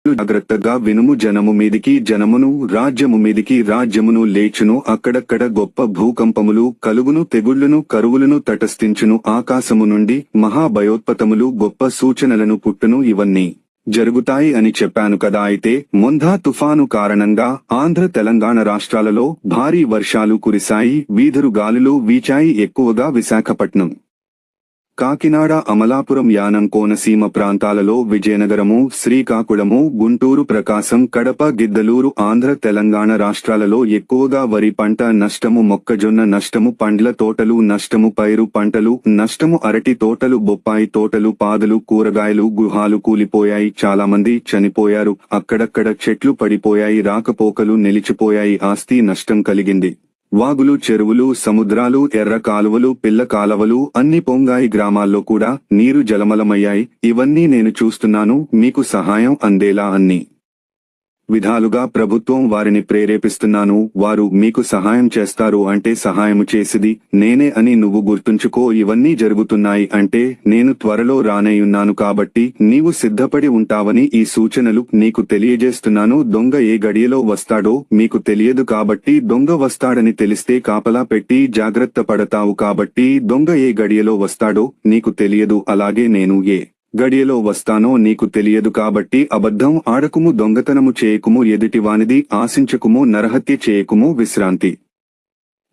జాగ్రత్తగా వినుము. జనము మీదికి జనమును, రాజ్యము మీదికి రాజ్యమును లేచును. అక్కడక్కడ గొప్ప భూకంపములు కలుగును, తెగుళ్లను కరువులను తటస్థించును. ఆకాశము నుండి మహాభయోత్పతములు గొప్ప సూచనలను పుట్టును. ఇవన్నీ జరుగుతాయి అని చెప్పాను కదా. అయితే మొందా తుఫాను కారణంగా ఆంధ్ర తెలంగాణ రాష్ట్రాలలో భారీ వర్షాలు కురిశాయి. వీధురు గాలులు వీచాయి. ఎక్కువగా విశాఖపట్నం, కాకినాడ, అమలాపురం, యానం, కోనసీమ ప్రాంతాలలో, విజయనగరము, శ్రీకాకుళము, గుంటూరు, ప్రకాశం, కడప, గిద్దలూరు, ఆంధ్ర తెలంగాణ రాష్ట్రాలలో ఎక్కువగా వరి పంట నష్టము, మొక్కజొన్న నష్టము, పండ్ల తోటలు నష్టము, పైరు పంటలు నష్టము, అరటి తోటలు, బొప్పాయి తోటలు, పాదలు, కూరగాయలు, గృహాలు కూలిపోయాయి. చాలా మంది చనిపోయారు. అక్కడక్కడ చెట్లు పడిపోయాయి. రాకపోకలు నిలిచిపోయాయి. ఆస్తి నష్టం కలిగింది. వాగులు, చెరువులు, సముద్రాలు, ఎర్ర కాలువలు, పిల్ల కాలవలు అన్ని పొంగాయి. గ్రామాల్లో కూడా నీరు జలమలమయ్యాయి. ఇవన్నీ నేను చూస్తున్నాను. మీకు సహాయం అందేలా అన్ని విధాలుగా ప్రభుత్వం వారిని ప్రేరేపిస్తున్నాను. వారు మీకు సహాయం చేస్తారు అంటే సహాయము చేసిది నేనే అని నువ్వు గుర్తుంచుకో. ఇవన్నీ జరుగుతున్నాయి అంటే నేను త్వరలో రానేయున్నాను కాబట్టి నీవు సిద్ధపడి ఉంటావని ఈ సూచనలు నీకు తెలియజేస్తున్నాను. దొంగ ఏ గడియలో వస్తాడో మీకు తెలియదు కాబట్టి దొంగ వస్తాడని తెలిస్తే కాపలా పెట్టి జాగ్రత్త పడతావు. కాబట్టి దొంగ ఏ గడియలో వస్తాడో నీకు తెలియదు. అలాగే నేను ఏ గడియలో వస్తానో నీకు తెలియదు కాబట్టి అబద్ధం ఆడకుము, దొంగతనము చేయకుము, ఎదుటివానిది ఆశించకుము, నరహత్య చేయకుము, విశ్రాంతి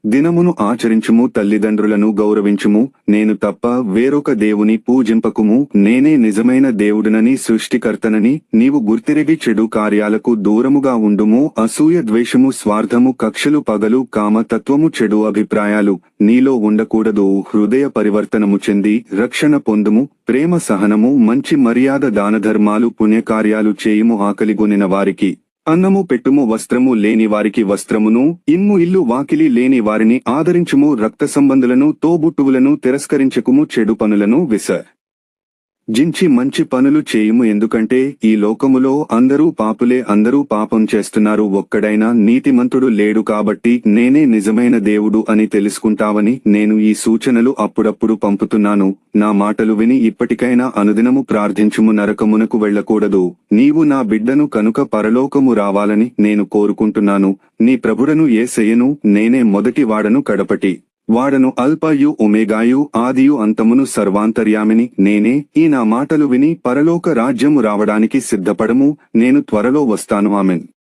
దినమును ఆచరించుము, తల్లిదండ్రులను గౌరవించుము, నేను తప్ప వేరొక దేవుని పూజింపకుము, నేనే నిజమైన దేవుడునని, సృష్టికర్తనని నీవు గుర్తిరిగి చెడు కార్యాలకు దూరముగా ఉండుము. అసూయ, ద్వేషము, స్వార్థము, కక్షలు, పగలు, కామ తత్వము, చెడు అభిప్రాయాలు నీలో ఉండకూడదు. హృదయ పరివర్తనము చెంది రక్షణ పొందుము. ప్రేమ, సహనము, మంచి మర్యాద, దానధర్మాలు, పుణ్యకార్యాలు చేయుము. ఆకలిగొనిన వారికి అన్నము పెట్టుము, వస్త్రము లేని వారికి వస్త్రమును, ఇమ్ము, ఇల్లు వాకిలి లేని వారిని ఆదరించుము. రక్త సంబంధులను, తోబుట్టువులను తిరస్కరించకుము. చెడు పనులను జించి మంచి పనులు చేయుము. ఎందుకంటే ఈ లోకములో అందరూ పాపులే, అందరూ పాపం చేస్తున్నారు. ఒక్కడైనా నీతిమంతుడు లేడు. కాబట్టి నేనే నిజమైన దేవుడు అని తెలుసుకుంటావని నేను ఈ సూచనలు అప్పుడప్పుడు పంపుతున్నాను. నా మాటలు విని ఇప్పటికైనా అనుదినము ప్రార్థించుము. నరకమునకు వెళ్ళకూడదు. నీవు నా బిడ్డను కనుక పరలోకము రావాలని నేను కోరుకుంటున్నాను. నీ ప్రభుడను యేసయ్యను. నేనే మొదటి వాడను, కడపటి వాడను, అల్ఫాయు ఒమేగాయు, ఆదియు అంతమును, సర్వాంతర్యామిని నేనే. ఈ నా మాటలు విని పరలోక రాజ్యము రావడానికి సిద్ధపడము. నేను త్వరలో వస్తాను. ఆమెన్.